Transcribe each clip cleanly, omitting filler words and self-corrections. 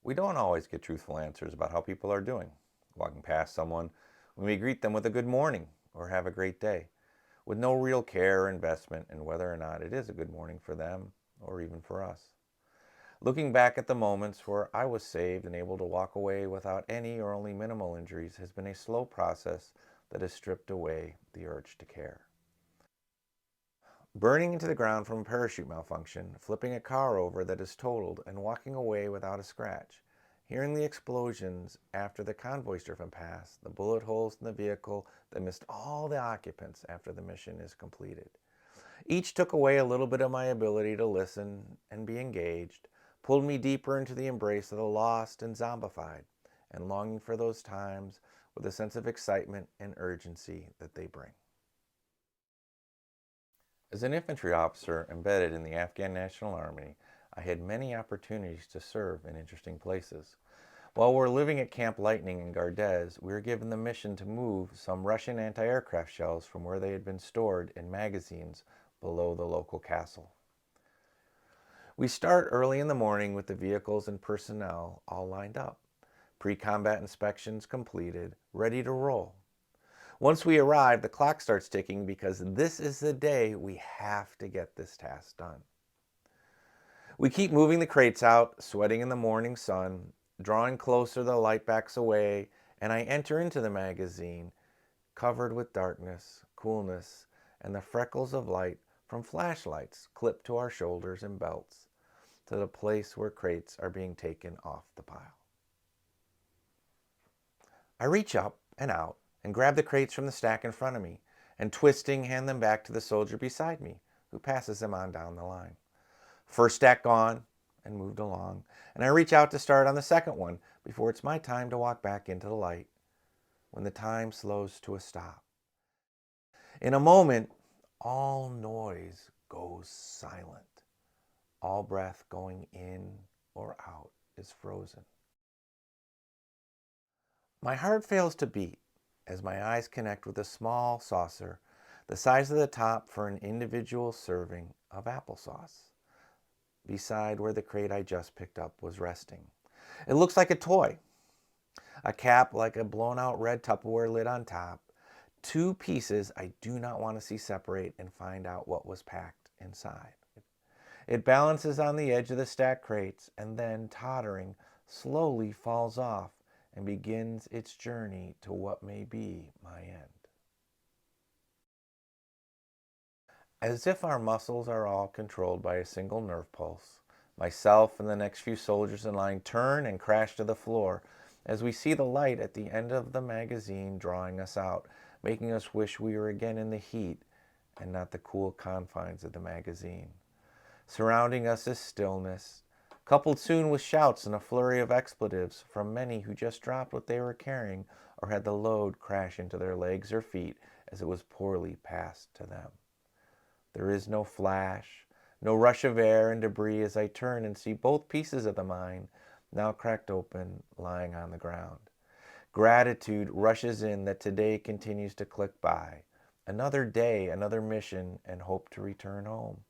We don't always get truthful answers about how people are doing. Walking past someone, we may greet them with a good morning or have a great day, with no real care or investment in whether or not it is a good morning for them or even for us. Looking back at the moments where I was saved and able to walk away without any or only minimal injuries has been a slow process that has stripped away the urge to care. Burning into the ground from a parachute malfunction, flipping a car over that is totaled, and walking away without a scratch. Hearing the explosions after the convoy's driven past, the bullet holes in the vehicle that missed all the occupants after the mission is completed. Each took away a little bit of my ability to listen and be engaged, pulled me deeper into the embrace of the lost and zombified, and longing for those times with a sense of excitement and urgency that they bring. As an infantry officer embedded in the Afghan National Army, I had many opportunities to serve in interesting places. While we were living at Camp Lightning in Gardez, we were given the mission to move some Russian anti-aircraft shells from where they had been stored in magazines below the local castle. We start early in the morning with the vehicles and personnel all lined up, pre-combat inspections completed, ready to roll. Once we arrive, the clock starts ticking because this is the day we have to get this task done. We keep moving the crates out, sweating in the morning sun, drawing closer, the light backs away, and I enter into the magazine, covered with darkness, coolness, and the freckles of light from flashlights clipped to our shoulders and belts, to the place where crates are being taken off the pile. I reach up and out and grab the crates from the stack in front of me, and twisting hand them back to the soldier beside me, who passes them on down the line. First stack gone and moved along, and I reach out to start on the second one before it's my time to walk back into the light, when the time slows to a stop. In a moment, all noise goes silent. All breath going in or out is frozen. My heart fails to beat as my eyes connect with a small saucer the size of the top for an individual serving of applesauce, beside where the crate I just picked up was resting. It looks like a toy. A cap like a blown out red Tupperware lid on top. Two pieces I do not want to see separate and find out what was packed inside. It balances on the edge of the stacked crates and then, tottering, slowly falls off and begins its journey to what may be my end. As if our muscles are all controlled by a single nerve pulse, myself and the next few soldiers in line turn and crash to the floor as we see the light at the end of the magazine drawing us out, making us wish we were again in the heat and not the cool confines of the magazine. Surrounding us is stillness, coupled soon with shouts and a flurry of expletives from many who just dropped what they were carrying or had the load crash into their legs or feet as it was poorly passed to them. There is no flash, no rush of air and debris as I turn and see both pieces of the mine, now cracked open, lying on the ground. Gratitude rushes in that today continues to click by. Another day, another mission, and hope to return home.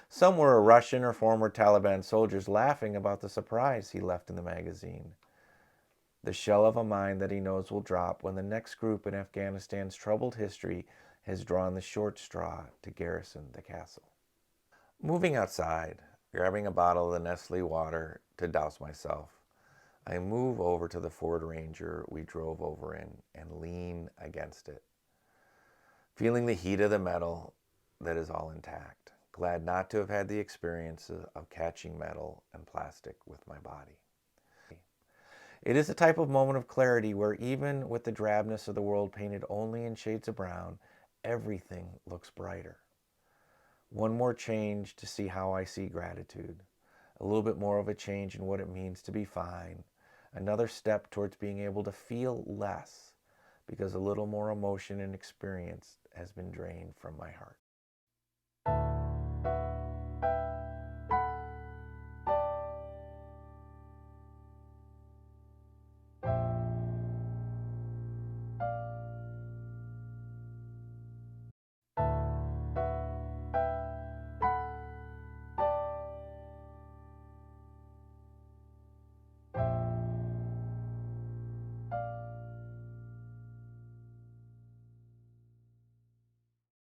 Some were Russian or former Taliban soldiers laughing about the surprise he left in the magazine. The shell of a mine that he knows will drop when the next group in Afghanistan's troubled history has drawn the short straw to garrison the castle. Moving outside, grabbing a bottle of the Nestle water to douse myself, I move over to the Ford Ranger we drove over in and lean against it, feeling the heat of the metal that is all intact, glad not to have had the experience of catching metal and plastic with my body. It is a type of moment of clarity where even with the drabness of the world painted only in shades of brown, everything looks brighter. One more change to see how I see gratitude. A little bit more of a change in what it means to be fine. Another step towards being able to feel less because a little more emotion and experience has been drained from my heart.